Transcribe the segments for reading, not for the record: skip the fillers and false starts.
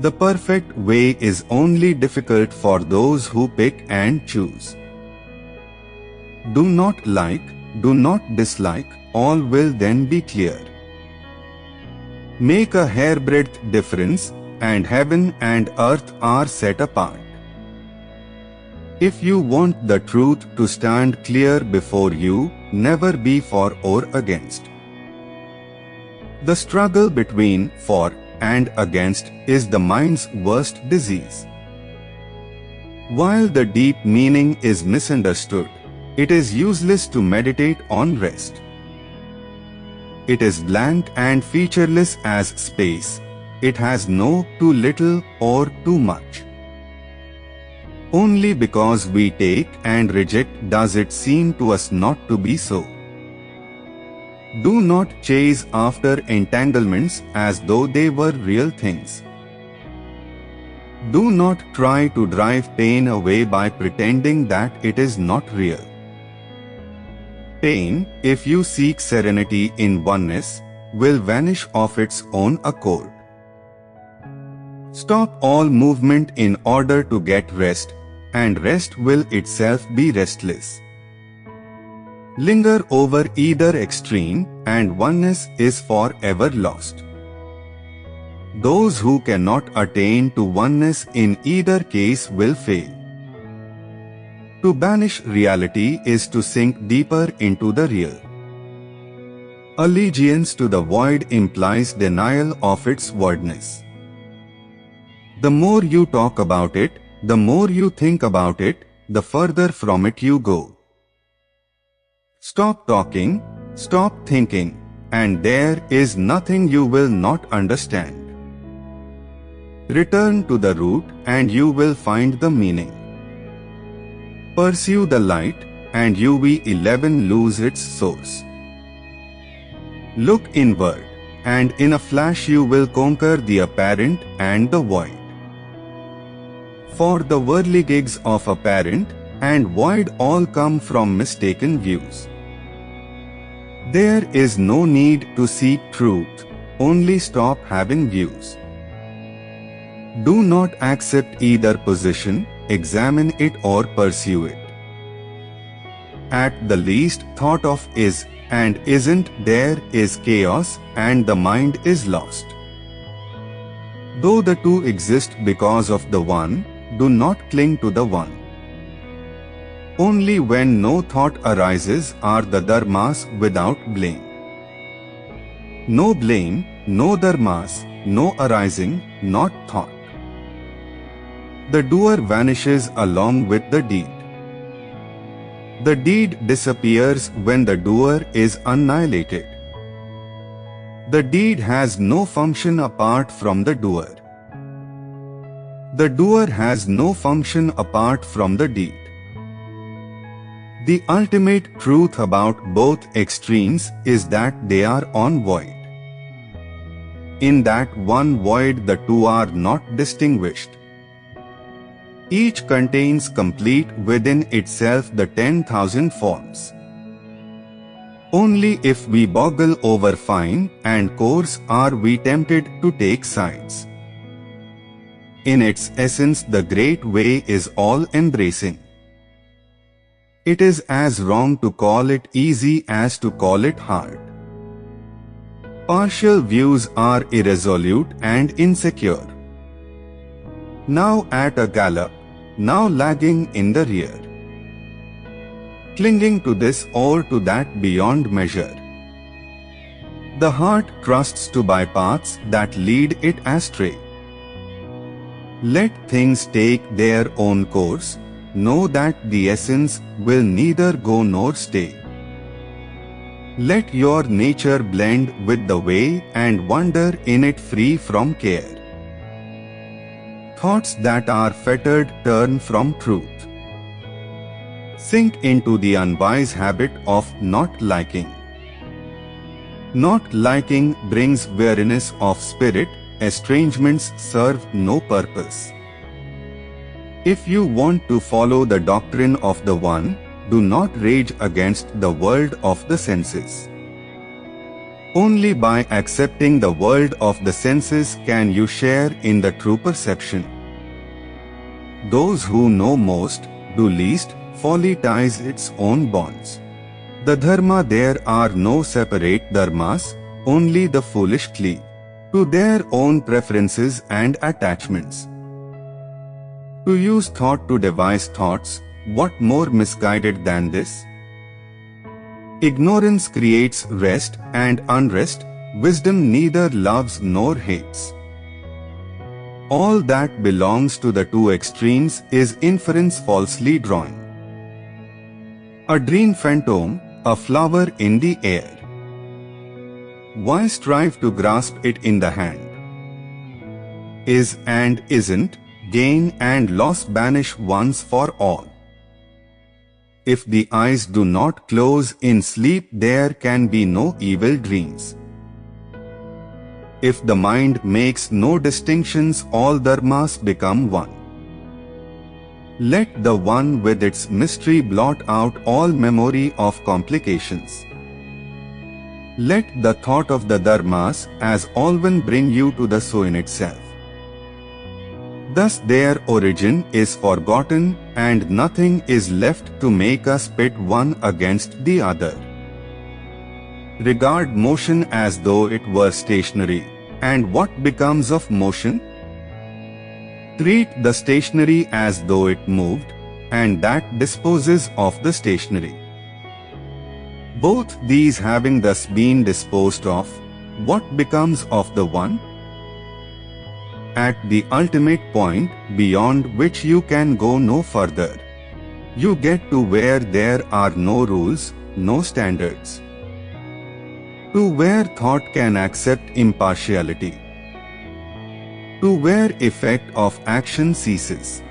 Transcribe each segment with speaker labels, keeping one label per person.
Speaker 1: The perfect way is only difficult for those who pick and choose. Do not like, do not dislike, all will then be clear. Make a hairbreadth difference, and heaven and earth are set apart. If you want the truth to stand clear before you, never be for or against. The struggle between for and against is the mind's worst disease. While the deep meaning is misunderstood, it is useless to meditate on rest. It is blank and featureless as space. It has no too little or too much. Only because we take and reject does it seem to us not to be so. Do not chase after entanglements as though they were real things. Do not try to drive pain away by pretending that it is not real. Pain, if you seek serenity in oneness, will vanish of its own accord. Stop all movement in order to get rest, and rest will itself be restless. Linger over either extreme, and oneness is forever lost. Those who cannot attain to oneness in either case will fail. To banish reality is to sink deeper into the real. Allegiance to the void implies denial of its voidness. The more you talk about it, the more you think about it, the further from it you go. Stop talking, stop thinking, and there is nothing you will not understand. Return to the root and you will find the meaning. Pursue the light, and you will 11 lose its source. Look inward, and in a flash you will conquer the apparent and the void. For the whirligigs of apparent and void all come from mistaken views. There is no need to seek truth, only stop having views. Do not accept either position, examine it or pursue it. At the least thought of is and isn't there is chaos and the mind is lost. Though the two exist because of the one, do not cling to the one. Only when no thought arises are the dharmas without blame. No blame, no dharmas, no arising, not thought. The doer vanishes along with the deed. The deed disappears when the doer is annihilated. The deed has no function apart from the doer. The doer has no function apart from the deed. The ultimate truth about both extremes is that they are on void. In that one void the two are not distinguished. Each contains complete within itself the 10,000 forms. Only if we boggle over fine and coarse are we tempted to take sides. In its essence the great way is all-embracing. It is as wrong to call it easy as to call it hard. Partial views are irresolute and insecure. Now at a gallop, now lagging in the rear. Clinging to this or to that beyond measure. The heart trusts to bypaths that lead it astray. Let things take their own course, know that the essence will neither go nor stay. Let your nature blend with the way and wander in it free from care. Thoughts that are fettered turn from truth. Sink into the unwise habit of not liking. Not liking brings weariness of spirit, estrangements serve no purpose. If you want to follow the doctrine of the One, do not rage against the world of the senses. Only by accepting the world of the senses can you share in the true perception. Those who know most, do least, folly ties its own bonds. The dharma there are no separate dharmas, only the foolish cleave to their own preferences and attachments. To use thought to devise thoughts, what more misguided than this? Ignorance creates rest and unrest, wisdom neither loves nor hates. All that belongs to the two extremes is inference falsely drawing. A dream phantom, a flower in the air. Why strive to grasp it in the hand? Is and isn't, gain and loss banish once for all. If the eyes do not close in sleep, there can be no evil dreams. If the mind makes no distinctions, all dharmas become one. Let the one with its mystery blot out all memory of complications. Let the thought of the dharmas as all one bring you to the so in itself. Thus their origin is forgotten, and nothing is left to make us pit one against the other. Regard motion as though it were stationary, and what becomes of motion? Treat the stationary as though it moved, and that disposes of the stationary. Both these having thus been disposed of, what becomes of the one? At the ultimate point, beyond which you can go no further, you get to where there are no rules, no standards. To where thought can accept impartiality. To where effect of action ceases.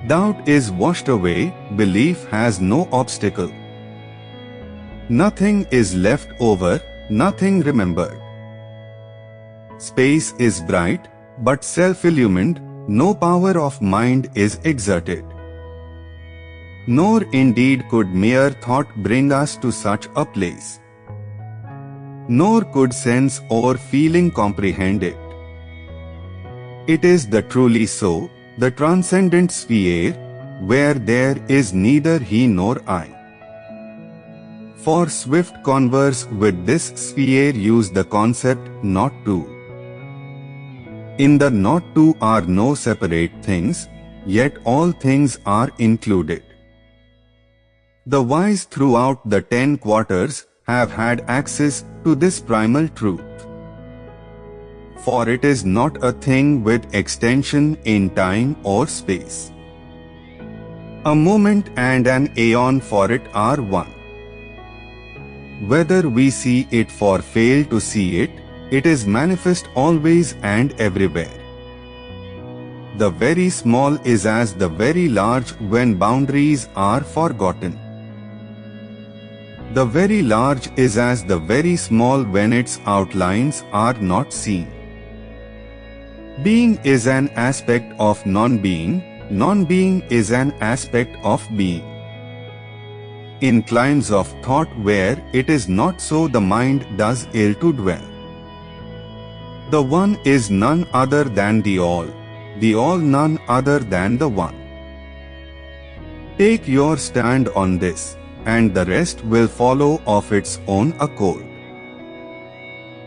Speaker 1: Doubt is washed away, belief has no obstacle. Nothing is left over, nothing remembered. Space is bright, but self-illumined, no power of mind is exerted. Nor indeed could mere thought bring us to such a place. Nor could sense or feeling comprehend it. It is the truly so, the transcendent sphere, where there is neither he nor I. For swift converse with this sphere use the concept not to. In the not to are no separate things, yet all things are included. The wise throughout the 10 quarters have had access to this primal truth. For it is not a thing with extension in time or space. A moment and an aeon for it are one. Whether we see it or fail to see it, it is manifest always and everywhere. The very small is as the very large when boundaries are forgotten. The very large is as the very small when its outlines are not seen. Being is an aspect of non-being, non-being is an aspect of being. In climes of thought where it is not so, the mind does ill to dwell. The one is none other than the all none other than the one. Take your stand on this, and the rest will follow of its own accord.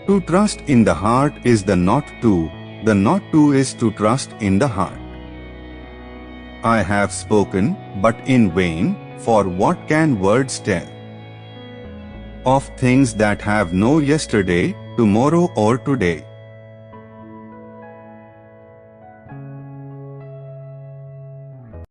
Speaker 1: To trust in the heart is the not to is to trust in the heart. I have spoken, but in vain, for what can words tell? Of things that have no yesterday, tomorrow or today.